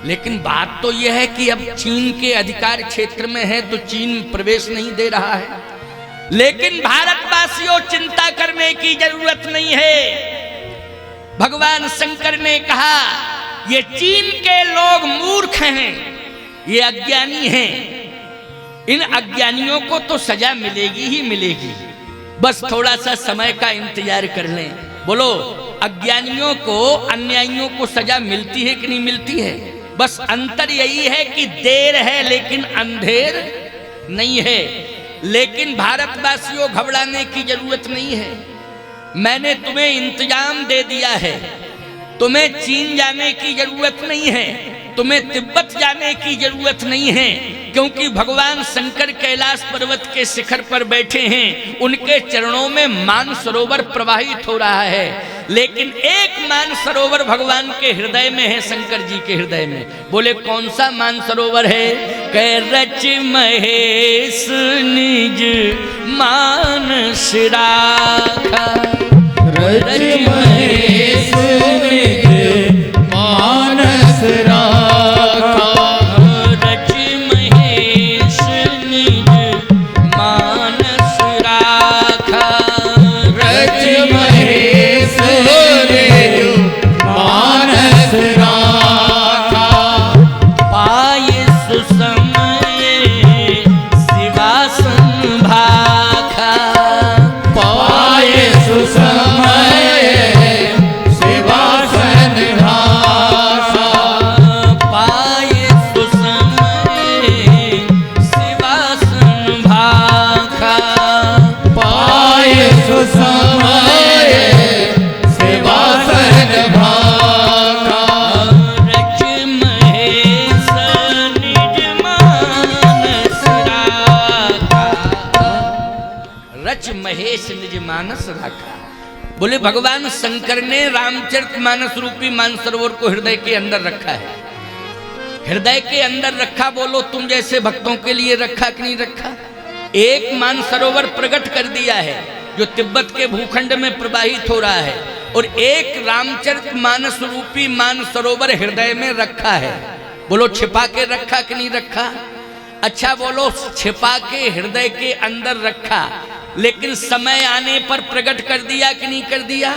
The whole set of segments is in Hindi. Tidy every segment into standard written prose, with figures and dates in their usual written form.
लेकिन बात तो यह है कि अब चीन के अधिकार क्षेत्र में है तो चीन प्रवेश नहीं दे रहा है। लेकिन भारतवासियों, चिंता करने की जरूरत नहीं है। भगवान शंकर ने कहा ये चीन के लोग मूर्ख हैं, ये अज्ञानी हैं, इन अज्ञानियों को तो सजा मिलेगी ही मिलेगी, बस थोड़ा सा समय का इंतजार कर लें। बोलो, अज्ञानियों को, अन्यायियों को सजा मिलती है कि नहीं मिलती है? बस अंतर यही है कि देर है लेकिन अंधेर नहीं है। लेकिन भारतवासियों, घबराने की जरूरत नहीं है। मैंने तुम्हें इंतजाम दे दिया है। तुम्हें चीन जाने की जरूरत नहीं है, तुम्हें तिब्बत जाने की जरूरत नहीं है, क्योंकि भगवान शंकर कैलाश पर्वत के शिखर पर बैठे हैं। उनके चरणों में मानसरोवर प्रवाहित हो रहा है। लेकिन एक मानसरोवर भगवान के हृदय में है, शंकर जी के हृदय में। बोले कौन सा मानसरोवर है? कह रच महेश निज मानस राखा, रच महेश निज मानस राखा, रच महेश निज मानस राखा, रच महेश निज मानस राखा, पाए सुसमय शिवासन भाखा, पाए सुसमय शिवासन भाखा, पाए सुसमय शिवासन भाखा, पाए सुसमय शिवासन भाखा, रच महेश निज मानस राखा, रच महेश निज मानस राखा। बोले भगवान शंकर ने रामचरित मानस रूपी मानसरोवर को हृदय के अंदर रखा है। हृदय के अंदर रखा, बोलो तुम जैसे भक्तों के लिए रखा कि नहीं रखा? एक मानसरोवर प्रकट कर दिया है जो तिब्बत के भूखंड में प्रवाहित हो रहा है, और एक रामचरित मानस रूपी मानसरोवर हृदय में रखा है। बोलो छिपा के रखा कि नहीं रखा? अच्छा बोलो, छिपा के हृदय के अंदर रखा, लेकिन समय आने पर प्रकट कर दिया कि नहीं कर दिया?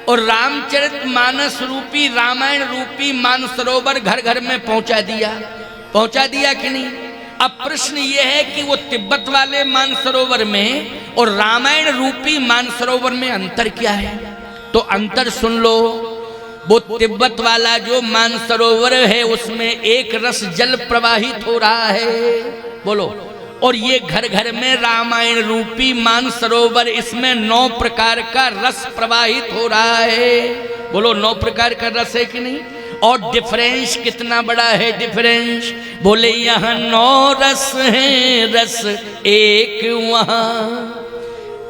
और रामचरित मानस रूपी, रामायण रूपी मानसरोवर घर घर में पहुंचा दिया कि नहीं? अब प्रश्न यह है कि वो तिब्बत वाले मानसरोवर में और रामायण रूपी मानसरोवर में अंतर क्या है? तो अंतर सुन लो। वो तिब्बत वाला जो मानसरोवर है उसमें एक रस जल प्रवाहित हो रहा है, बोलो, और ये घर घर में रामायण रूपी मानसरोवर, इसमें 9 प्रकार का रस प्रवाहित हो रहा है। बोलो 9 प्रकार का रस है कि नहीं? और डिफरेंस कितना बड़ा है डिफरेंस? बोले यहाँ 9 रस हैं, रस एक वहाँ।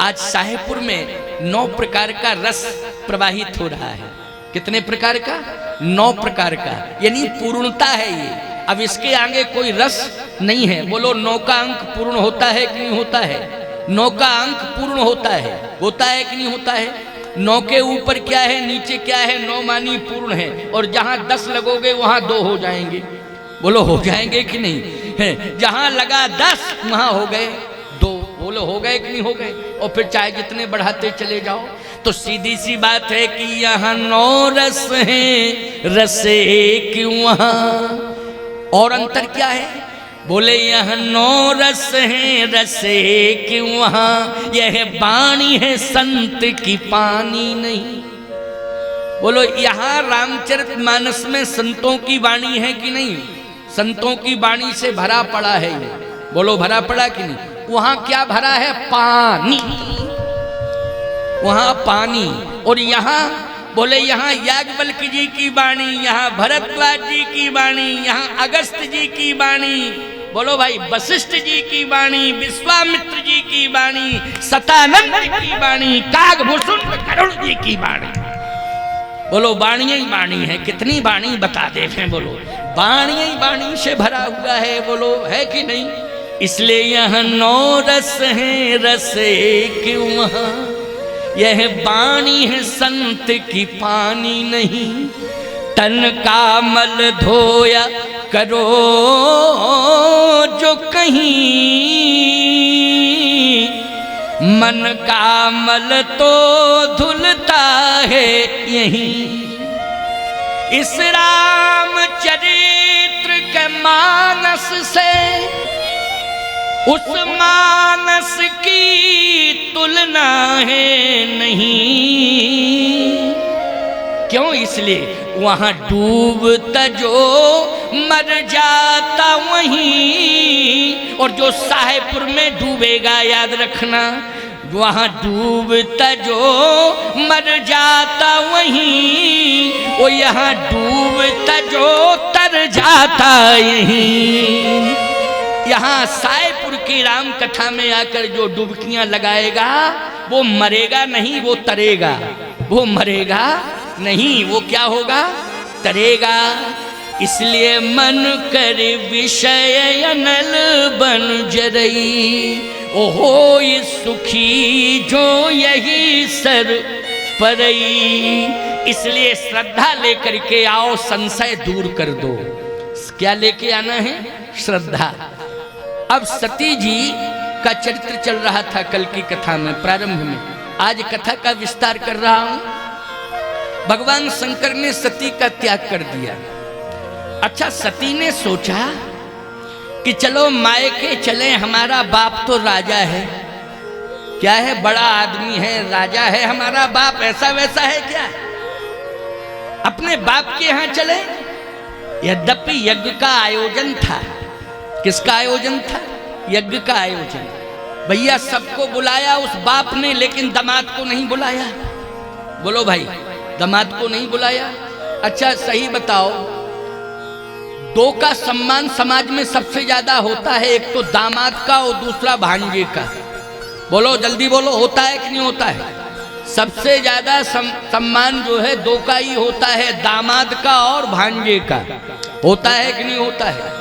आज शाहपुर में 9 प्रकार का रस प्रवाहित हो रहा है। कितने प्रकार का? 9 प्रकार का, यानी पूर्णता है ये। अब इसके आगे कोई रस नहीं है। बोलो 9 का अंक पूर्ण होता है कि नहीं होता है? 9 का अंक पूर्ण होता है कि नहीं होता है? 9 के ऊपर क्या है, नीचे क्या है? 9 मानी पूर्ण है, और जहां 10 लगोगे वहां 2 हो जाएंगे। बोलो हो जाएंगे कि नहीं है? जहां लगा 10 वहां हो गए 2। बोलो हो गए कि नहीं हो गए? और फिर चाहे जितने बढ़ाते चले जाओ। तो सीधी सी बात है कि यहाँ 9 रस हैं, रस एक वहाँ। और अंतर क्या है? बोले यहाँ 9 रस हैं, रस एक वहाँ। यह वाणी है संत की, पानी नहीं। बोलो यहाँ रामचरित मानस में संतों की वाणी है कि नहीं? संतों की वाणी से भरा पड़ा है ये। बोलो भरा पड़ा कि नहीं? वहां क्या भरा है? पानी। वहां पानी। और यहाँ बोले यहाँ याज्ञवल्क्य जी की वाणी, यहाँ भरद्वाज जी की वाणी, यहाँ अगस्त जी की वाणी, बोलो भाई वशिष्ठ जी की वाणी, विश्वामित्र जी की वाणी, सतानंद जी की वाणी, कागभूषण करुण जी की वाणी। बोलो वाणी ही वाणी है। कितनी वाणी बता दे हैं? बोलो वाणी ही वाणी से भरा हुआ है। बोलो है कि नहीं? इसलिए यहाँ 9 रस हैं, रस एक वहाँ। यह वाणी है संत की, पानी नहीं। तन का मल धोया करो जो कहीं, मन का मल तो धुलता है यहीं। इस राम चरित्र के मानस से उस मानस की तुलना है नहीं। क्यों? इसलिए वहां डूबता जो मर जाता वहीं, और जो साहेबपुर में डूबेगा याद रखना, वहां डूबता जो मर जाता वहीं, वो यहाँ डूबता जो तर जाता यहीं। यहाँ साहेबपुर की राम कथा में आकर जो डुबकियां लगाएगा वो मरेगा नहीं, वो तरेगा। वो मरेगा नहीं, वो क्या होगा? तरेगा। इसलिए मन कर विषय अनल बन जरई, ओहो ये सुखी जो यही सर परई। इसलिए श्रद्धा लेकर के आओ, संशय दूर कर दो। क्या लेके आना है? श्रद्धा। अब सती जी का चरित्र चल रहा था कल की कथा में प्रारंभ में, आज कथा का विस्तार कर रहा हूं। भगवान शंकर ने सती का त्याग कर दिया। अच्छा, सती ने सोचा कि चलो मायके चले, हमारा बाप तो राजा है, क्या है, बड़ा आदमी है, राजा है हमारा बाप, ऐसा वैसा है क्या, अपने बाप के यहां चले। यद्यपि यज्ञ का आयोजन था। किसका आयोजन था? यज्ञ का आयोजन। भैया सबको बुलाया उस बाप ने, लेकिन दामाद को नहीं बुलाया। बोलो भाई, दामाद को नहीं बुलाया। अच्छा सही बताओ, दो का सम्मान समाज में सबसे ज्यादा होता है, एक तो दामाद का और दूसरा भांजे का। बोलो जल्दी बोलो, होता है कि नहीं होता है? सबसे ज्यादा सम्मान जो है दो का ही होता है, दामाद का और भांजे का। होता है कि नहीं होता है?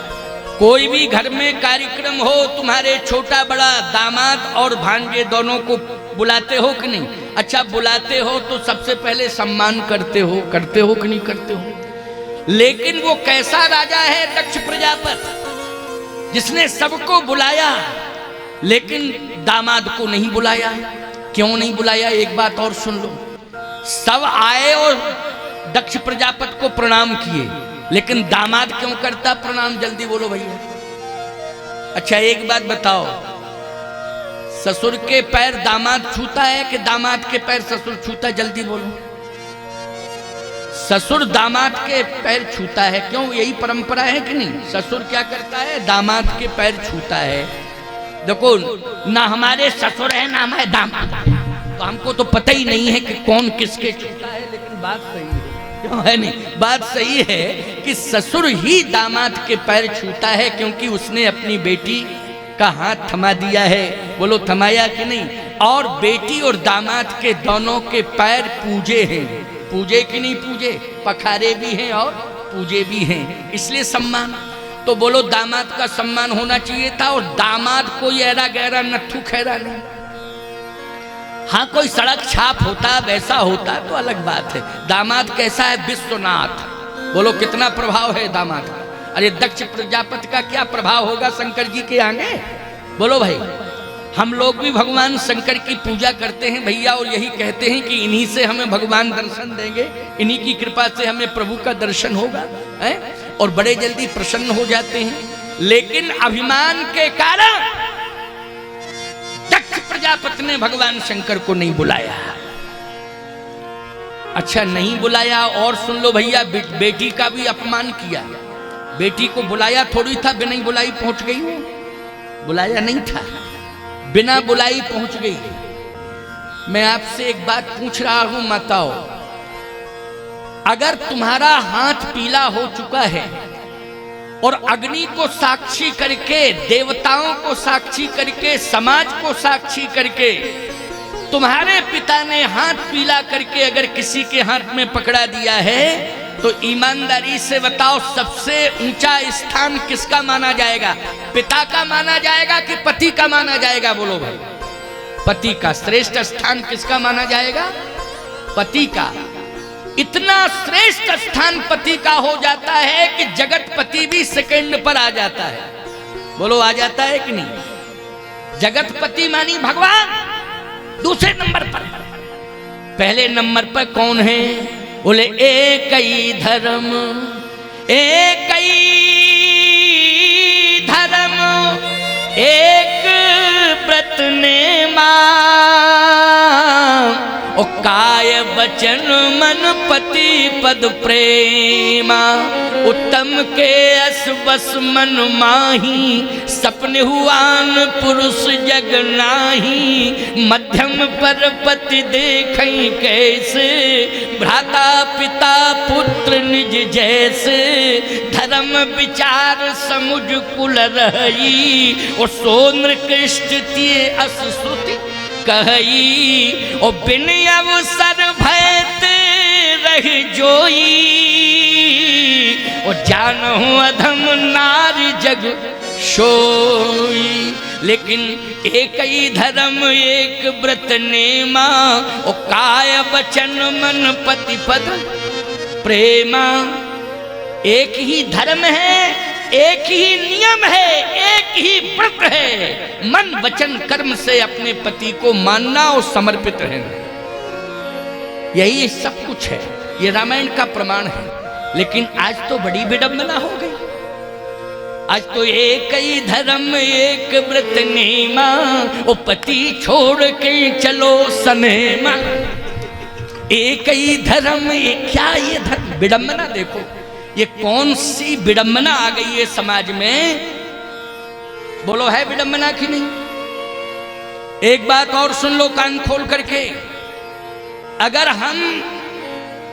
कोई भी घर में कार्यक्रम हो, तुम्हारे छोटा बड़ा दामाद और भांजे दोनों को बुलाते हो कि नहीं? अच्छा बुलाते हो तो सबसे पहले सम्मान करते हो कि नहीं करते हो? लेकिन वो कैसा राजा है दक्ष प्रजापति, जिसने सबको बुलाया लेकिन दामाद को नहीं बुलाया। क्यों नहीं बुलाया? एक बात और सुन लो। सब आए और दक्ष प्रजापति को प्रणाम किए, लेकिन दामाद क्यों करता प्रणाम? जल्दी बोलो भैया। अच्छा एक बात बताओ, ससुर के पैर दामाद छूता है कि दामाद के पैर ससुर छूता? जल्दी बोलो। ससुर दामाद के पैर छूता है। क्यों? यही परंपरा है कि नहीं? ससुर क्या करता है? दामाद के पैर छूता है। देखो ना हमारे ससुर है ना हमारे दामाद, तो हमको तो पता ही नहीं है कि कौन किसके छूता है, लेकिन बात सही है। क्यों है नहीं? बात सही है कि ससुर ही दामाद के पैर छूता है, क्योंकि उसने अपनी बेटी का हाथ थमा दिया है। बोलो थमाया कि नहीं? और बेटी और दामाद के दोनों के पैर पूजे हैं। पूजे कि नहीं पूजे? पखारे भी हैं और पूजे भी हैं, इसलिए सम्मान। तो बोलो दामाद का सम्मान होना चाहिए था, और दामाद कोई ऐरा गहरा नत्थु खैरा नहीं। हाँ कोई सड़क छाप होता, वैसा होता तो अलग बात है। दामाद कैसा है? विश्वनाथ। बोलो कितना प्रभाव है दामाद का। अरे दक्ष प्रजापति का क्या प्रभाव होगा शंकर जी के आगे? बोलो भाई। हम लोग भी भगवान शंकर की पूजा करते हैं भैया, और यही कहते हैं कि इन्हीं से हमें भगवान दर्शन देंगे, इन्हीं की कृपा से हमें प्रभु का दर्शन होगा, है? और बड़े जल्दी प्रसन्न हो जाते हैं। लेकिन अभिमान के कारण दक्ष प्रजापति ने भगवान शंकर को नहीं बुलाया। अच्छा नहीं बुलाया, और सुन लो भैया, बेटी का भी अपमान किया। बेटी को बुलाया थोड़ी था, बिना ही बुलाई पहुंच गई वो। बुलाया नहीं था, बिना बुलाई पहुंच गई। मैं आपसे एक बात पूछ रहा हूं माताओं, अगर तुम्हारा हाथ पीला हो चुका है और अग्नि को साक्षी करके, देवताओं को साक्षी करके, समाज को साक्षी करके तुम्हारे पिता ने हाथ पीला करके अगर किसी के हाथ में पकड़ा दिया है, तो ईमानदारी से बताओ सबसे ऊंचा स्थान किसका माना जाएगा? पिता का माना जाएगा कि पति का माना जाएगा? बोलो भाई। पति का। श्रेष्ठ स्थान किसका माना जाएगा? पति का। इतना श्रेष्ठ स्थान पति का हो जाता है कि जगतपति भी सेकंड पर आ जाता है। बोलो आ जाता है कि नहीं? जगतपति मानी भगवान दूसरे नंबर पर, पहले नंबर पर कौन है? बोले एक ही धर्म, एक ही धर्म, एक व्रत नेमा, ओ काय वचन मन पति पद प्रेमा, उत्तम के अस बस मन माही, सपने हुआन पुरुष जग नाही, मध्यम पर पति देखई कैसे, भ्राता पिता पुत्र निज जैसे, धर्म विचार समुझ कुल रही, ओ सोन कृष्ण तिये अस श्रुति कही, ओ बिन अवसर भयते रह जोई, ओ जानहु अधम नारी जग सोई। लेकिन एक ही धर्म एक व्रत नेमा, ओ काय वचन मन पति पद प्रेमा। एक ही धर्म है, एक ही नियम है, एक ही व्रत है, मन वचन कर्म से अपने पति को मानना और समर्पित रहना, यही सब कुछ है। ये रामायण का प्रमाण है। लेकिन आज तो बड़ी विडंबना हो गई। आज तो एक ही धर्म एक व्रत नेमा, ओ पति छोड़ के चलो सनेमा। एक ही धर्म, ये क्या ये धर्म? विडंबना देखो, ये कौन सी विडंबना आ गई है समाज में? बोलो है विडंबना कि नहीं? एक बात और सुन लो कान खोल करके। अगर हम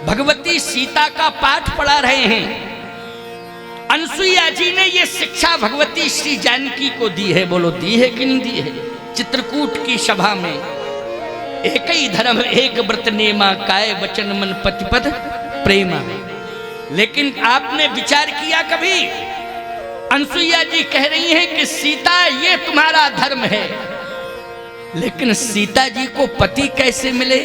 भगवती सीता का पाठ पढ़ा रहे हैं, अनसुईया जी ने ये शिक्षा भगवती श्री जानकी को दी है। बोलो दी है कि नहीं दी है? चित्रकूट की सभा में एक ही धर्म एक व्रत नेमा, काय वचन मन पति पद प्रेमा। लेकिन आपने विचार किया कभी? अनसुईया जी कह रही हैं कि सीता ये तुम्हारा धर्म है, लेकिन सीता जी को पति कैसे मिले?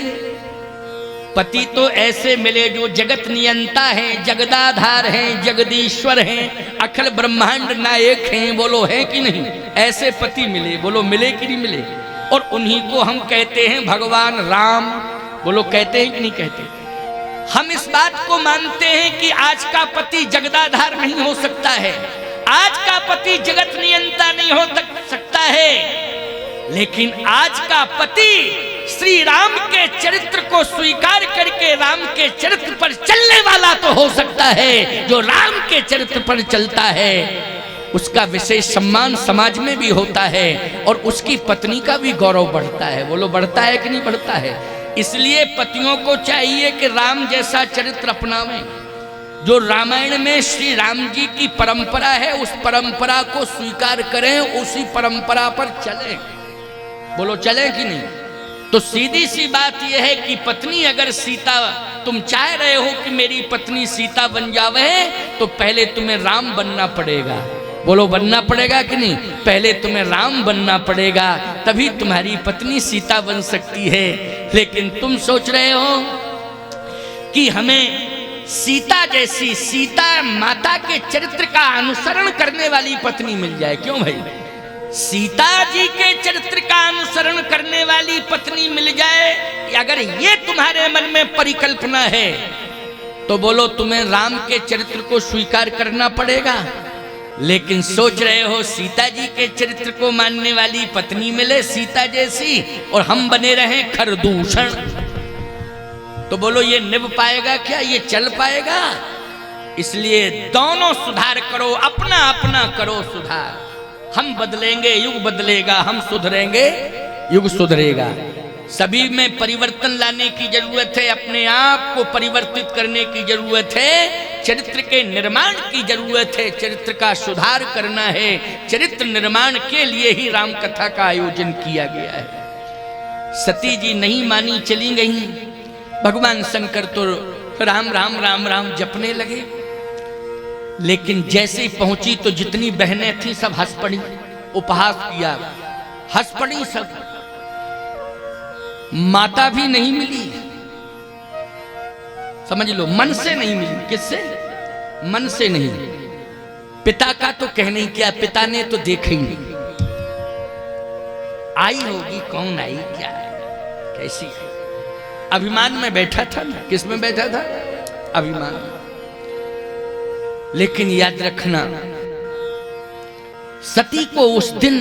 पति तो ऐसे मिले जो जगत नियंता हैं, जगदाधार हैं, जगदीश्वर हैं, अखिल ब्रह्मांड नायक हैं। बोलो है कि नहीं? ऐसे पति मिले। बोलो मिले कि नहीं मिले? और उन्हीं को हम कहते हैं भगवान राम। बोलो कहते हैं कि नहीं कहते? हम इस बात को मानते हैं कि आज का पति जगदाधार नहीं हो सकता है, आज का पति जगत नियंता नहीं हो सकता है, लेकिन आज का पति श्री राम के चरित्र को स्वीकार करके राम के चरित्र पर चलने वाला तो हो सकता है। जो राम के चरित्र पर चलता है उसका विशेष सम्मान समाज में भी होता है और उसकी पत्नी का भी गौरव बढ़ता है। बोलो बढ़ता है कि नहीं बढ़ता है? इसलिए पतियों को चाहिए कि राम जैसा चरित्र अपनावें। जो रामायण में श्री राम जी की परंपरा है उस परंपरा को स्वीकार करें, उसी परंपरा पर चलें। बोलो चलें कि नहीं? तो सीधी सी बात यह है कि पत्नी अगर सीता, तुम चाह रहे हो कि मेरी पत्नी सीता बन जावे, तो पहले तुम्हें राम बनना पड़ेगा। बोलो बनना पड़ेगा कि नहीं? पहले तुम्हें राम बनना पड़ेगा, तभी तुम्हारी पत्नी सीता बन सकती है। लेकिन तुम सोच रहे हो कि हमें सीता जैसी, सीता माता के चरित्र का अनुसरण करने वाली पत्नी मिल जाए। क्यों भाई? सीता जी के चरित्र का अनुसरण करने वाली पत्नी मिल जाए, अगर ये तुम्हारे मन में परिकल्पना है तो बोलो तुम्हें राम के चरित्र को स्वीकार करना पड़ेगा। लेकिन सोच रहे हो सीता जी के चरित्र को मानने वाली पत्नी मिले सीता जैसी और हम बने रहे खरदूषण, तो बोलो ये निभ पाएगा क्या? ये चल पाएगा? इसलिए दोनों सुधार करो, अपना अपना करो सुधार। हम बदलेंगे युग बदलेगा, हम सुधरेंगे युग सुधरेगा। सभी में परिवर्तन लाने की जरूरत है, अपने आप को परिवर्तित करने की जरूरत है, चरित्र के निर्माण की जरूरत है, चरित्र का सुधार करना है। चरित्र निर्माण के लिए ही राम कथा का आयोजन किया गया है। सती जी नहीं मानी, चली गई। भगवान शंकर तो राम राम राम राम जपने लगे, लेकिन जैसे ही पहुंची तो जितनी बहनें थी सब हंस पड़ी, उपहास किया, हंस पड़ी सब। माता भी नहीं मिली। समझ लो, मन से नहीं मिली। किससे? मन से नहीं। पिता का तो कहने ही क्या, पिता ने तो देखा ही नहीं। आई होगी, कौन आई, क्या है, कैसी है? अभिमान में बैठा था ना। किस में बैठा था? अभिमान में। लेकिन याद रखना, सती को उस दिन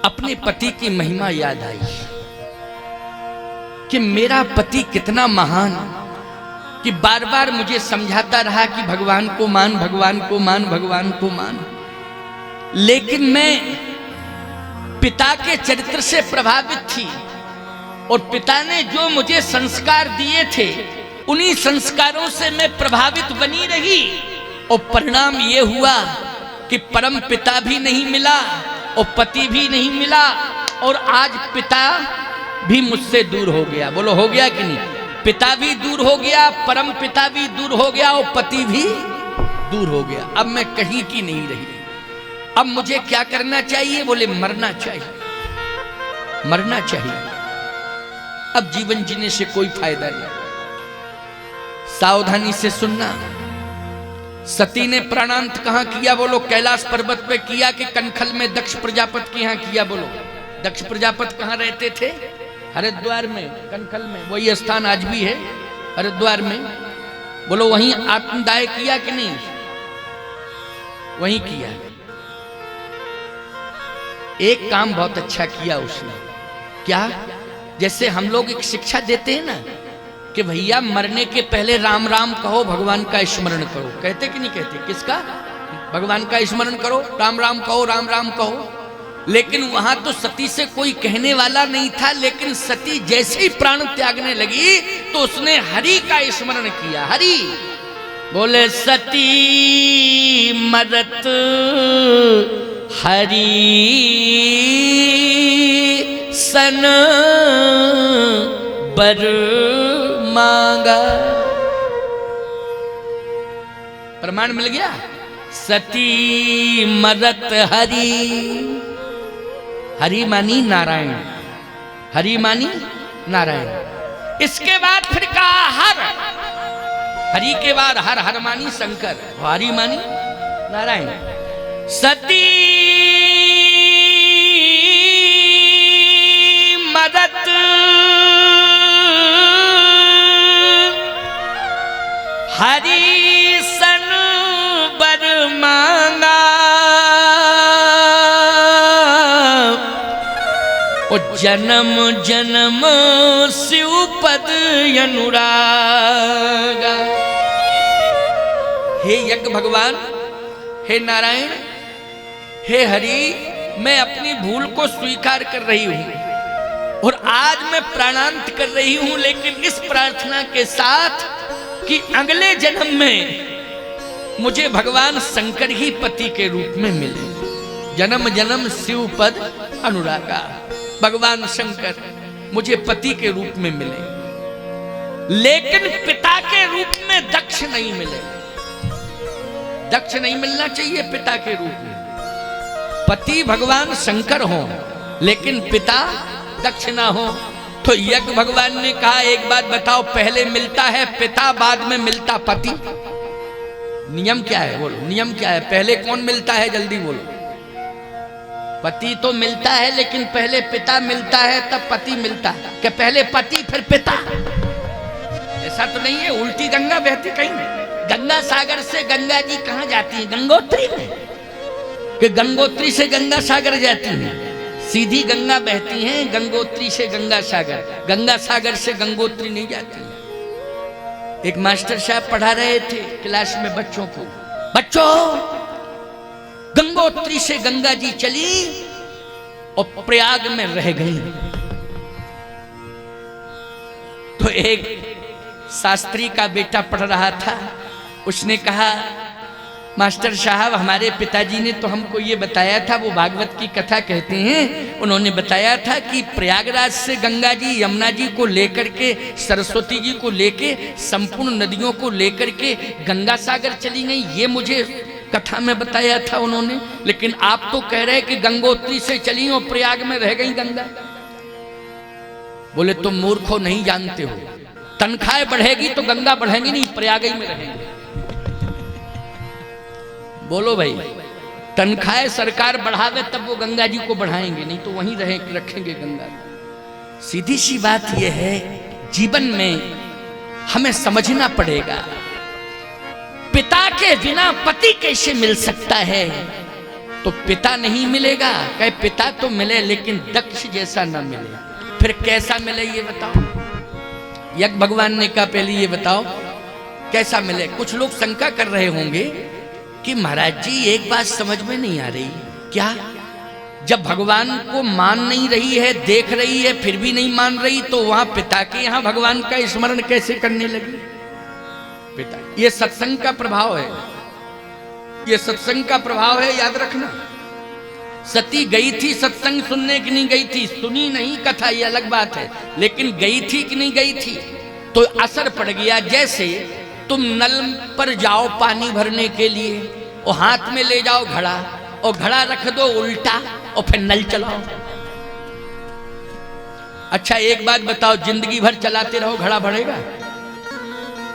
अपने पति की महिमा याद आई कि मेरा पति कितना महान, कि बार बार मुझे समझाता रहा कि भगवान को मान, भगवान को मान, भगवान को मान। लेकिन मैं पिता के चरित्र से प्रभावित थी और पिता ने जो मुझे संस्कार दिए थे उन्हीं संस्कारों से मैं प्रभावित बनी रही, और परिणाम ये हुआ कि परम पिता भी नहीं मिला और पति भी नहीं मिला, और आज पिता भी मुझसे दूर हो गया। बोलो, हो गया कि नहीं? पिता भी दूर हो गया, परम पिता भी दूर हो गया और पति भी दूर हो गया। अब मैं कहीं की नहीं रही। अब मुझे क्या करना चाहिए? बोले, मरना चाहिए, मरना चाहिए। अब जीवन जीने से कोई फायदा नहीं। सावधानी से सुनना। सती ने प्राणांत कहां किया? बोलो, कैलाश पर्वत पे किया कि कनखल में दक्ष प्रजापति के यहां किया? बोलो, दक्ष प्रजापति कहां रहते थे? हरिद्वार में, कनखल में। वही स्थान आज भी है हरिद्वार में। बोलो, वहीं आत्मदाय किया कि नहीं? वहीं किया। एक काम बहुत अच्छा किया उसने। क्या? जैसे हम लोग एक शिक्षा देते हैं ना कि भैया मरने के पहले राम राम कहो, भगवान का स्मरण करो। कहते कि नहीं कहते? किसका? भगवान का स्मरण करो, राम राम कहो, राम राम कहो। लेकिन वहां तो सती से कोई कहने वाला नहीं था। लेकिन सती जैसे ही प्राण त्यागने लगी तो उसने हरि का स्मरण किया। हरि। बोले, सती मरत हरि सन बर मांगा। प्रमाण मिल गया। सती मरत हरि। हरि मानी नारायण, हरि मानी नारायण। इसके बाद फिर कहा हर। हरि के बाद हर, हर मानी शंकर, हरि मानी नारायण। सती मदत हरि सन बर मांगा। और जन्म जन्म शिव पद अनुरागा। हे यज्ञ भगवान, हे नारायण, हे हरि, मैं अपनी भूल को स्वीकार कर रही हूं और आज मैं प्राणांत कर रही हूं। लेकिन इस प्रार्थना के साथ कि अगले जन्म में मुझे भगवान शंकर ही पति के रूप में मिले। जन्म जन्म शिव पद अनुरागा। भगवान शंकर मुझे पति के रूप में मिले, लेकिन पिता के रूप में दक्ष नहीं मिले। दक्ष नहीं मिलना चाहिए पिता के रूप में। पति भगवान शंकर हो लेकिन पिता दक्ष ना हो। तो यज्ञ भगवान ने कहा, एक बात बताओ, पहले मिलता है पिता, बाद में मिलता पति? नियम क्या है? बोलो, नियम क्या है? पहले कौन मिलता है? जल्दी बोलो। पति तो मिलता है, लेकिन पहले पिता मिलता है तब पति मिलता है। क्या पहले पति फिर पिता? ऐसा तो नहीं है। उल्टी गंगा बहती कहीं। गंगा सागर से गंगा जी कहां जाती है? गंगोत्री में। कि गंगोत्री से गंगा सागर जाती है? सीधी गंगा बहती हैं, गंगोत्री से गंगा सागर। गंगा सागर से गंगोत्री नहीं जाती। एक मास्टर साहब पढ़ा रहे थे क्लास में बच्चों को, बच्चों गंगोत्री से गंगा जी चली और प्रयाग में रह गई। तो एक शास्त्री का बेटा पढ़ रहा था, उसने कहा, मास्टर साहब, हमारे पिताजी ने तो हमको ये बताया था, वो भागवत की कथा कहते हैं, उन्होंने बताया था कि प्रयागराज से गंगा जी यमुना जी को लेकर के, सरस्वती जी को लेके, संपूर्ण नदियों को लेकर के गंगा सागर चली गई। ये मुझे कथा में बताया था उन्होंने। लेकिन आप तो कह रहे कि गंगोत्री से चली और प्रयाग में रह गई गंगा। बोले, तुम मूर्खों नहीं जानते हो, तनख्वाह बढ़ेगी तो गंगा बढ़ेंगी नहीं, प्रयाग ही में रहेंगे। बोलो भाई, तनख्वाह सरकार बढ़ावे तब वो गंगा जी को बढ़ाएंगे, नहीं तो वहीं रखेंगे गंगा। सीधी सी बात यह है, जीवन में हमें समझना पड़ेगा, पिता के बिना पति कैसे मिल सकता है। तो पिता नहीं मिलेगा, कहे पिता तो मिले लेकिन दक्ष जैसा ना मिले, फिर कैसा मिले ये बताओ। यज्ञ भगवान ने कहा पहले ये बताओ कैसा मिले। कुछ लोग शंका कर रहे होंगे कि महाराज जी एक बात समझ में नहीं आ रही, क्या? जब भगवान को मान नहीं रही है, देख रही है, फिर भी नहीं मान रही, तो वहां पिता के यहां भगवान का स्मरण कैसे करने लगी? पिता, ये सत्संग का प्रभाव है, ये सत्संग का प्रभाव है, याद रखना। सती गई थी सत्संग सुनने की नहीं गई थी, सुनी नहीं कथा, ये अलग बात है, लेकिन गई थी कि नहीं गई थी, तो असर पड़ गया। जैसे तुम नल पर जाओ पानी भरने के लिए, और हाथ में ले जाओ घड़ा, और घड़ा रख दो उल्टा, और फिर नल चलाओ। अच्छा एक बात बताओ, जिंदगी भर चलाते रहो घड़ा भरेगा?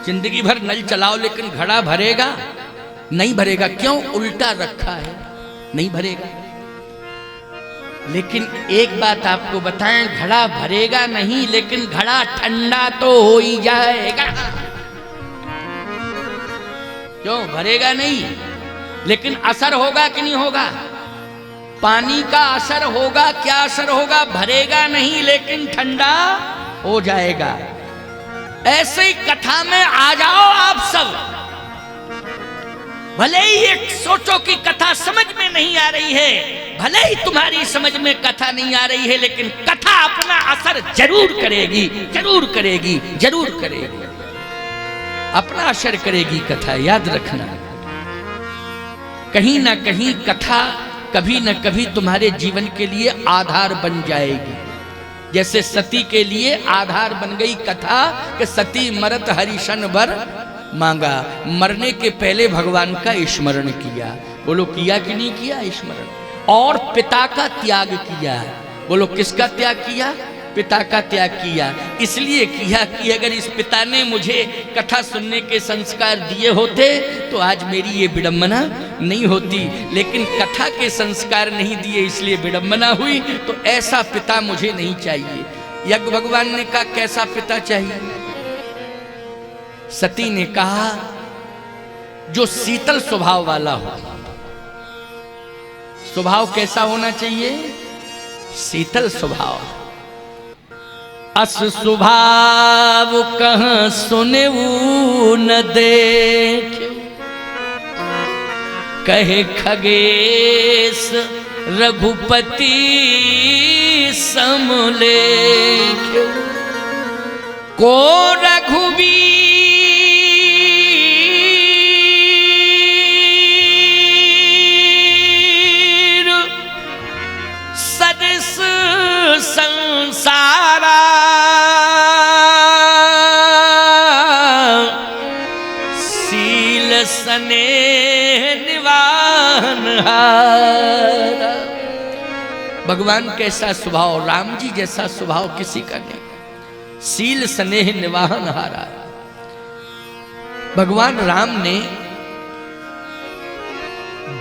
जिंदगी भर नल चलाओ लेकिन घड़ा भरेगा? नहीं भरेगा। क्यों? उल्टा रखा है, नहीं भरेगा। लेकिन एक बात आपको बताएं, घड़ा भरेगा नहीं, लेकिन घड़ा ठंडा तो हो ही जाएगा। क्यों? भरेगा नहीं, लेकिन असर होगा कि नहीं होगा? पानी का असर होगा। क्या असर होगा? भरेगा नहीं लेकिन ठंडा हो जाएगा। ऐसे ही कथा में आ जाओ आप सब। भले ही एक सोचो कि कथा समझ में नहीं आ रही है, भले ही तुम्हारी समझ में कथा नहीं आ रही है, लेकिन कथा अपना असर जरूर करेगी, जरूर करेगी, जरूर करेगी, अपना असर करेगी कथा, याद रखना। कहीं ना कहीं कथा कभी न कभी तुम्हारे जीवन के लिए आधार बन जाएगी। जैसे सती के लिए आधार बन गई कथा कि सती मरत हरिशन वर मांगा, मरने के पहले भगवान का स्मरण किया। बोलो किया कि नहीं किया स्मरण? और पिता का त्याग किया। बोलो किसका त्याग किया? पिता का त्याग किया। इसलिए किया कि अगर इस पिता ने मुझे कथा सुनने के संस्कार दिए होते तो आज मेरी ये विडंबना नहीं होती, लेकिन कथा के संस्कार नहीं दिए इसलिए विडंबना हुई। तो ऐसा पिता मुझे नहीं चाहिए। यज्ञ भगवान ने कहा कैसा पिता चाहिए? सती ने कहा जो शीतल स्वभाव वाला हो। स्वभाव कैसा होना चाहिए? शीतल स्वभाव। अस स्वभाव कहाँ सुने न देखे, कहे खगेश रघुपति समलेख। को रघुवीर सदस संसारा, शील स्नेह निवान हारा। भगवान कैसा स्वभाव, राम जी जैसा स्वभाव किसी का नहीं। शील स्नेह निवाहन हारा। भगवान राम ने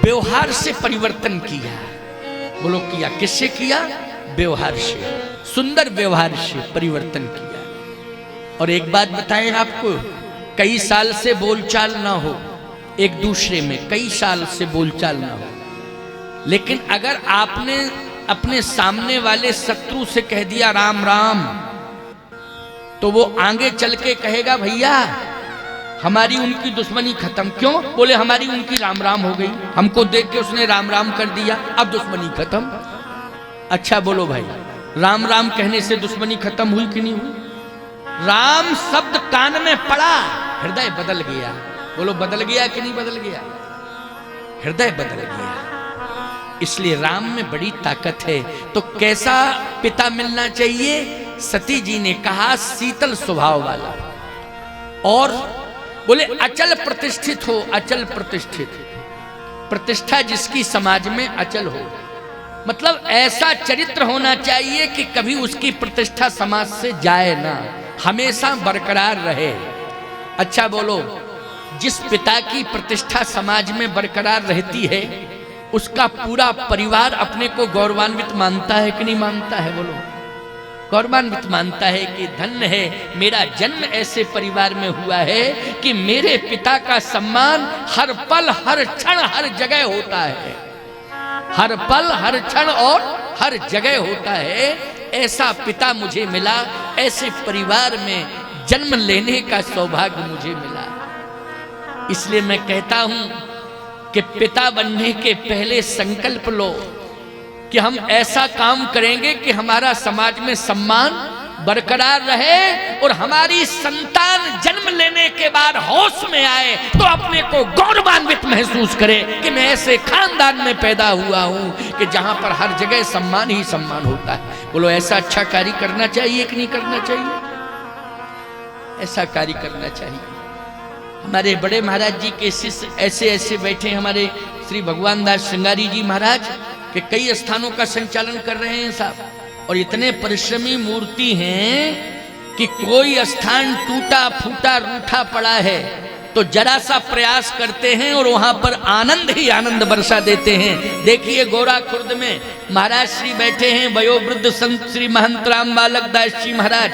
व्यवहार से परिवर्तन किया। बोलो किया, किससे किया? व्यवहार से, सुंदर व्यवहार से परिवर्तन किया। और एक बात बताएं आपको, कई साल से बोलचाल ना हो एक दूसरे में, कई साल से बोलचाल ना हो, लेकिन अगर आपने अपने सामने वाले शत्रु से कह दिया राम राम, तो वो आगे चल के कहेगा भैया हमारी उनकी दुश्मनी खत्म। क्यों? बोले हमारी उनकी राम राम हो गई, हमको देख के उसने राम राम कर दिया, अब दुश्मनी खत्म। अच्छा बोलो भाई, राम राम कहने से दुश्मनी खत्म हुई कि नहीं हुई? राम शब्द कान में पड़ा, हृदय बदल गया। बोलो बदल गया कि नहीं बदल गया? हृदय बदल गया। इसलिए राम में बड़ी ताकत है। तो कैसा पिता मिलना चाहिए? सती जी ने कहा शीतल स्वभाव वाला, और बोले अचल प्रतिष्ठित हो। अचल प्रतिष्ठित, प्रतिष्ठा जिसकी समाज में अचल हो, मतलब ऐसा चरित्र होना चाहिए कि कभी उसकी प्रतिष्ठा समाज से जाए ना। हमेशा बरकरार रहे। अच्छा बोलो, जिस पिता की प्रतिष्ठा समाज में बरकरार रहती है उसका पूरा परिवार अपने को गौरवान्वित मानता है कि नहीं मानता है? बोलो, गौरवान्वित मानता है कि धन्य है मेरा जन्म ऐसे परिवार में हुआ है कि मेरे पिता का सम्मान हर पल हर क्षण हर जगह होता है, हर पल हर क्षण और हर जगह होता है। ऐसा पिता मुझे मिला, ऐसे परिवार में जन्म लेने का सौभाग्य मुझे मिला। इसलिए मैं कहता हूं कि पिता बनने के पहले संकल्प लो कि हम ऐसा काम करेंगे कि हमारा समाज में सम्मान बरकरार रहे और हमारी संतान जन्म लेने के बाद होश में आए तो अपने को गौरवान्वित महसूस करे कि मैं ऐसे खानदान में पैदा हुआ हूं कि जहां पर हर जगह सम्मान ही सम्मान होता है। बोलो, ऐसा अच्छा कार्य करना चाहिए कि नहीं करना चाहिए? ऐसा कार्य करना चाहिए। हमारे बड़े महाराज जी के शिष्य ऐसे ऐसे बैठे, हमारे श्री भगवान दास श्रृंगारी जी महाराज के कई स्थानों का संचालन कर रहे हैं साहब, और इतने परिश्रमी मूर्ति हैं कि कोई स्थान टूटा फूटा रूठा पड़ा है तो जरा सा प्रयास करते हैं और वहां पर आनंद ही आनंद बरसा देते हैं। देखिए गोरा खुर्द में महाराज श्री बैठे हैं, वयोवृद्ध संत श्री महंत राम बालक दास जी महाराज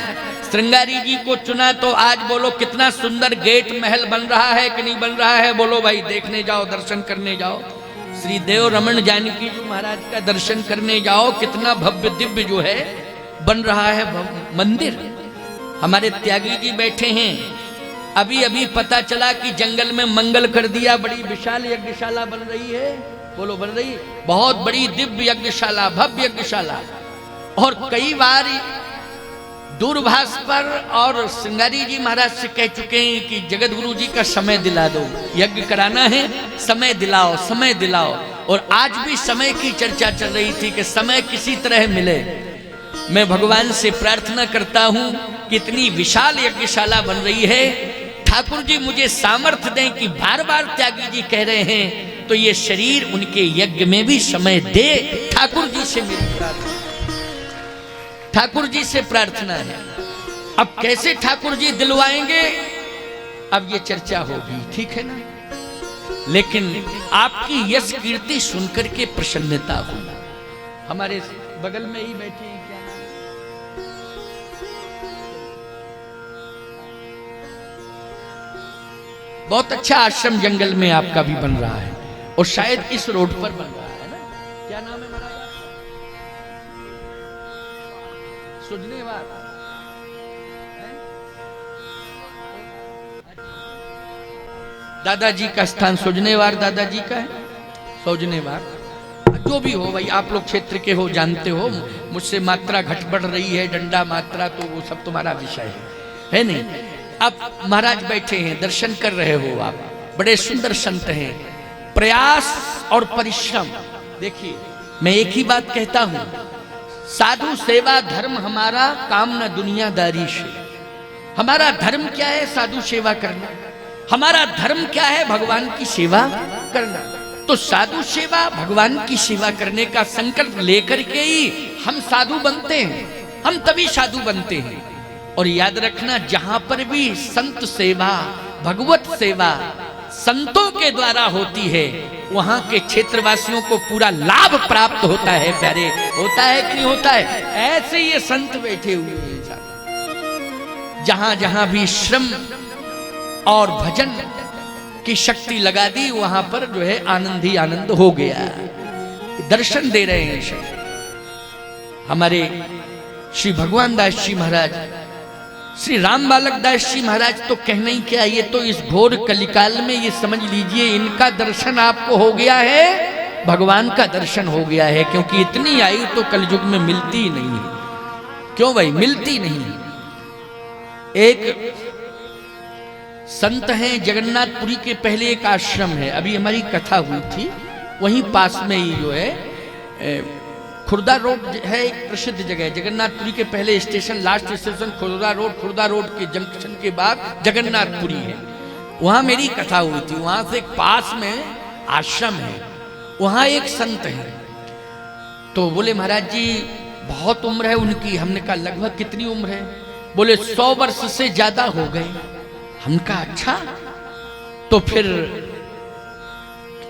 श्रृंगारी जी को चुना तो आज बोलो कितना सुंदर गेट महल बन रहा है कि नहीं बन रहा है? बोलो भाई, देखने जाओ, दर्शन करने जाओ। श्री देव रमन जानकी जी महाराज का दर्शन करने जाओ, कितना भव्य दिव्य जो है बन रहा है मंदिर। हमारे त्यागी जी बैठे हैं, अभी अभी पता चला कि जंगल में मंगल कर दिया, बड़ी विशाल यज्ञशाला बन रही है। बोलो, बन रही, बहुत बड़ी दिव्य यज्ञशाला, भव्य यज्ञशाला। और कई बार दूरभाष पर और श्रृंगारी जी महाराज से कह चुके हैं कि जगत गुरु जी का समय दिला दो, यज्ञ कराना है, समय दिलाओ, समय दिलाओ। और आज भी समय की चर्चा चल रही थी कि समय किसी तरह मिले। मैं भगवान से प्रार्थना करता हूं कि इतनी विशाल यज्ञशाला बन रही है, ठाकुर जी मुझे सामर्थ्य दें कि बार बार त्यागी जी कह रहे हैं तो ये शरीर उनके यज्ञ में भी समय दे। ठाकुर जी से मेरी प्रार्थना, ठाकुर जी से प्रार्थना है। अब कैसे ठाकुर जी दिलवाएंगे, अब ये चर्चा होगी, ठीक है ना? लेकिन आपकी यश कीर्ति सुनकर के प्रसन्नता हो। हमारे बगल में ही बैठे हैं, क्या बहुत अच्छा आश्रम जंगल में आपका भी बन रहा है और शायद इस रोड पर बन रहा है ना? क्या नाम है महाराज? सुजनेवार। दादाजी का स्थान सुजनेवार, दादाजी का है सुजनेवार। जो भी हो भाई, आप लोग क्षेत्र के हो, जानते हो। मुझसे मात्रा घट बढ़ रही है, डंडा मात्रा, तो वो सब तुम्हारा विषय है नहीं। अब महाराज बैठे हैं, दर्शन कर रहे हो आप, बड़े सुंदर संत हैं। प्रयास और परिश्रम, देखिए मैं एक ही बात कहता हूं, साधु सेवा धर्म हमारा, काम न दुनियादारी से। हमारा धर्म क्या है? साधु सेवा करना। हमारा धर्म क्या है? भगवान की सेवा करना। तो साधु सेवा, भगवान की सेवा करने का संकल्प लेकर के ही हम साधु बनते हैं, हम तभी साधु बनते हैं। और याद रखना, जहां पर भी संत सेवा, भगवत सेवा संतों के द्वारा होती है, वहां के क्षेत्रवासियों को पूरा लाभ प्राप्त होता है। प्यारे, होता है कि नहीं होता है? ऐसे ये संत बैठे हुए हैं, जहां जहां भी श्रम और भजन की शक्ति लगा दी, वहां पर जो है आनंद ही आनंद हो गया। दर्शन दे रहे हैं हमारे श्री भगवान दास जी महाराज, श्री राम बालक दास जी महाराज। तो कहना ही क्या, ये तो इस घोर कलिकाल में ये समझ लीजिए इनका दर्शन आपको हो गया है, भगवान का दर्शन हो गया है। क्योंकि इतनी आयु तो कलयुग में मिलती ही नहीं है। क्यों भाई? मिलती नहीं। एक संत हैं जगन्नाथपुरी के, पहले एक आश्रम है, अभी हमारी कथा हुई थी वहीं पास में ही जो है खुर्दा रोड है, एक प्रसिद्ध जगह। जगन्नाथपुरी के पहले station, last station Khurda road के जंक्शन के बाद जगन्नाथपुरी है। वहां मेरी कथा हुई थी। वहां से पास में आश्रम है, वहां एक संत है। तो बोले महाराज जी बहुत उम्र है उनकी। हमने कहा लगभग कितनी उम्र है? बोले 100 वर्ष से ज्यादा हो गए। हम कहा अच्छा, तो फिर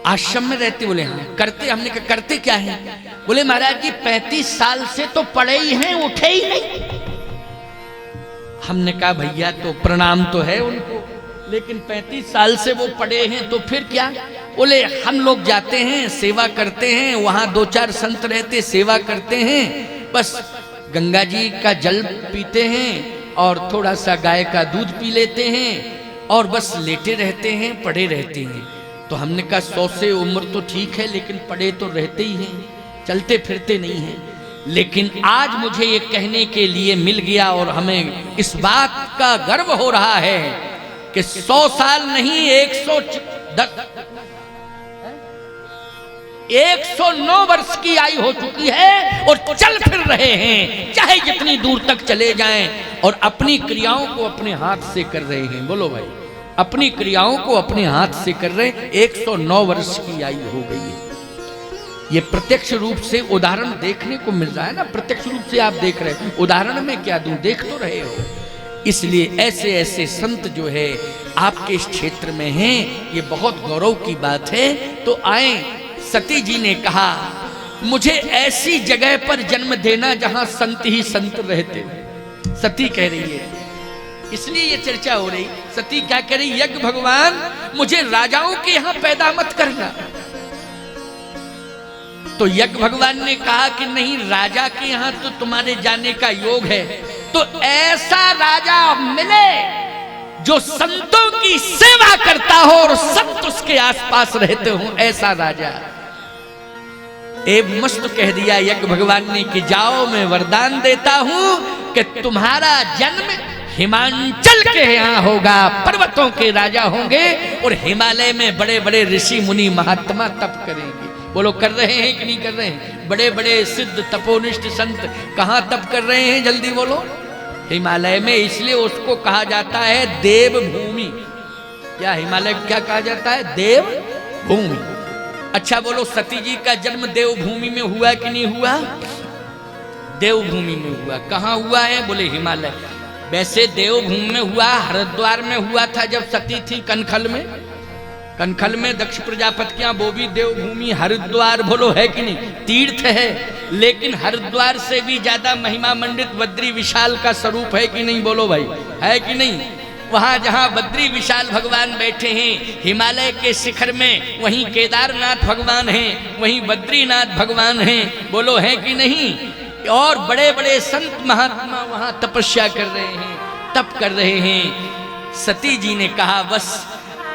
आश्रम में रहते? बोले हाँ। करते? हमने कहा करते क्या है? बोले महाराज जी 35 साल से तो पड़े ही हैं, उठे ही नहीं। हमने कहा भैया तो प्रणाम तो है उनको, लेकिन 35 साल से वो पड़े हैं तो फिर क्या? बोले हम लोग जाते हैं, सेवा करते हैं, वहां 2-4 संत रहते, सेवा करते हैं, बस गंगा जी का जल पीते हैं और थोड़ा सा गाय का दूध पी लेते हैं और बस लेटे रहते हैं, पड़े रहते हैं। तो हमने कहा 100 से उम्र तो ठीक है, लेकिन पड़े तो रहते ही हैं, चलते फिरते नहीं हैं। लेकिन आज मुझे ये कहने के लिए मिल गया और हमें इस बात का गर्व हो रहा है कि 100 साल नहीं 109 वर्ष की आयु हो चुकी है और चल फिर रहे हैं, चाहे जितनी दूर तक चले जाएं, और अपनी क्रियाओं को अपने हाथ से कर रहे हैं। बोलो भाई, अपनी क्रियाओं को अपने हाथ से कर रहे हैं। 109 वर्ष की आयु हो गई है। ये प्रत्यक्ष रूप से उदाहरण देखने को मिल रहा है ना, प्रत्यक्ष रूप से आप देख रहे हैं, उदाहरण में क्या दूं, देख तो रहे हो। इसलिए ऐसे ऐसे संत जो है आपके इस क्षेत्र में हैं, ये बहुत गौरव की बात है। तो आए, सती जी ने कहा मुझे ऐसी जगह पर जन्म देना जहां संत ही संत रहते। सती कह रही है, इसलिए ये चर्चा हो रही। सती क्या कह रही? यज्ञ भगवान मुझे राजाओं के यहां पैदा मत करना। तो यज्ञ भगवान ने कहा कि नहीं, राजा के यहां तो तुम्हारे जाने का योग है, तो ऐसा राजा मिले जो संतों की सेवा करता हो और संत उसके आसपास रहते हो, ऐसा राजा। मस्त कह दिया यज्ञ भगवान ने कि जाओ, मैं वरदान देता हूं कि तुम्हारा जन्म हिमांचल के यहाँ होगा, पर्वतों के राजा होंगे और हिमालय में बड़े बड़े ऋषि मुनि महात्मा तप करेंगे। बोलो कर रहे हैं कि नहीं कर रहे हैं? बड़े बड़े सिद्ध तपोनिष्ठ संत कहाँ तप कर रहे हैं? जल्दी बोलो। हिमालय में, इसलिए उसको कहा जाता है देव भूमि। क्या हिमालय क्या कहा जाता है? देव भूमि। अच्छा बोलो, सती जी का जन्म देवभूमि में हुआ कि नहीं हुआ? देवभूमि में हुआ। कहाँ हुआ है? बोले हिमालय। वैसे देवभूमि में हुआ, हरिद्वार में हुआ था जब सती थी, कनखल में। कनखल में दक्ष प्रजापति क्या, वो भी देवभूमि। हरिद्वार बोलो है कि नहीं? तीर्थ है, लेकिन हरिद्वार से भी ज्यादा महिमा मंडित बद्री विशाल का स्वरूप है कि नहीं? बोलो भाई, है कि नहीं? वहां जहां बद्री विशाल भगवान बैठे हैं हिमालय के शिखर में, वहीं केदारनाथ भगवान हैं, वहीं बद्रीनाथ भगवान हैं। बोलो है कि नहीं? और बड़े बड़े संत महात्मा वहां तपस्या कर रहे हैं, तप कर रहे हैं। सती जी ने कहा बस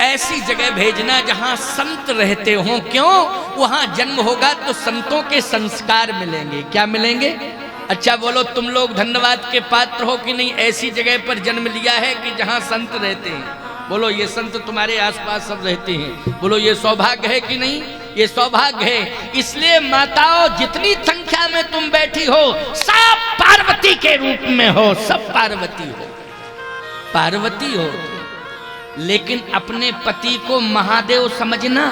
ऐसी जगह भेजना जहां संत रहते हो। क्यों? वहां जन्म होगा तो संतों के संस्कार मिलेंगे। क्या मिलेंगे? अच्छा बोलो, तुम लोग धन्यवाद के पात्र हो कि नहीं? ऐसी जगह पर जन्म लिया है कि जहां संत रहते हैं। बोलो, ये संत तुम्हारे आसपास सब रहते हैं। बोलो, ये सौभाग्य है कि नहीं? ये सौभाग्य है। इसलिए माताओं, जितनी संख्या में तुम बैठी हो, सब पार्वती के रूप में हो, सब पार्वती हो, पार्वती हो। लेकिन अपने पति को महादेव समझना।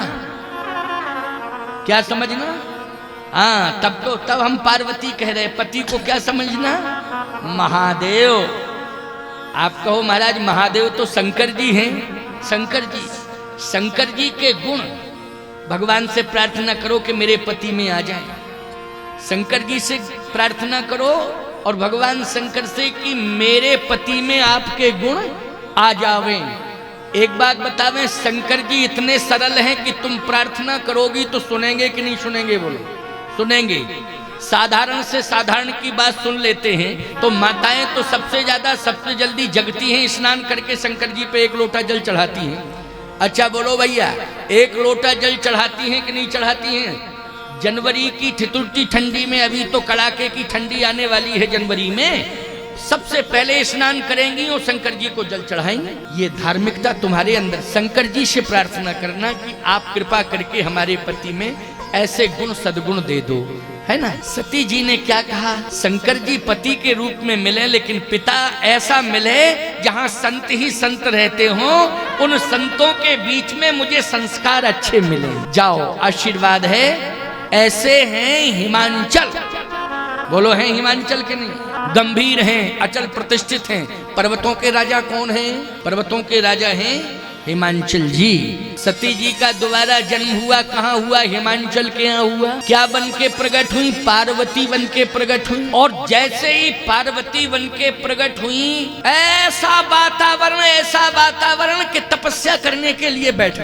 क्या समझना? हाँ, तब हम पार्वती कह रहे। पति को क्या समझना? महादेव। आप कहो महाराज महादेव तो शंकर जी हैं। शंकर जी के गुण भगवान से प्रार्थना करो कि मेरे पति में आ जाए। शंकर जी से प्रार्थना करो और भगवान शंकर से कि मेरे पति में आपके गुण आ जावें। एक बात बतावें, शंकर जी इतने सरल हैं कि तुम प्रार्थना करोगी तो सुनेंगे कि नहीं सुनेंगे? बोलो, सुनेंगे। साधारण से साधारण की बात सुन लेते हैं। तो माताएं तो सबसे ज्यादा सबसे जल्दी जगती हैं, स्नान करके शंकर जी पे 1 लोटा जल चढ़ाती हैं। अच्छा बोलो भैया, 1 लोटा जल चढ़ाती हैं कि नहीं चढ़ाती हैं? जनवरी की ठिठुरती ठंडी में, अभी तो कड़ाके की ठंडी आने वाली है जनवरी में, सबसे पहले स्नान करेंगी और शंकर जी को जल चढ़ाएंगे। ये धार्मिकता तुम्हारे अंदर। शंकर जी से प्रार्थना करना कि आप कृपा करके हमारे पति में ऐसे गुण सद्गुण दे दो, है ना? सती जी ने क्या कहा? शंकर जी पति के रूप में मिले, लेकिन पिता ऐसा मिले जहां संत ही संत रहते हो। उन संतों के बीच में मुझे संस्कार अच्छे मिले। जाओ, आशीर्वाद है। ऐसे हैं हिमांचल। बोलो, हैं हिमांचल के नहीं? गंभीर हैं, अचल प्रतिष्ठित हैं। पर्वतों के राजा कौन हैं? पर्वतों के राजा हैं हिमांचल जी। सती जी का दोबारा जन्म हुआ, कहाँ हुआ? हिमांचल के यहाँ हुआ। क्या बन के प्रकट हुई? पार्वती बन के प्रकट हुई। और जैसे ही पार्वती बन के प्रकट हुई, ऐसा वातावरण कि तपस्या करने के लिए बैठ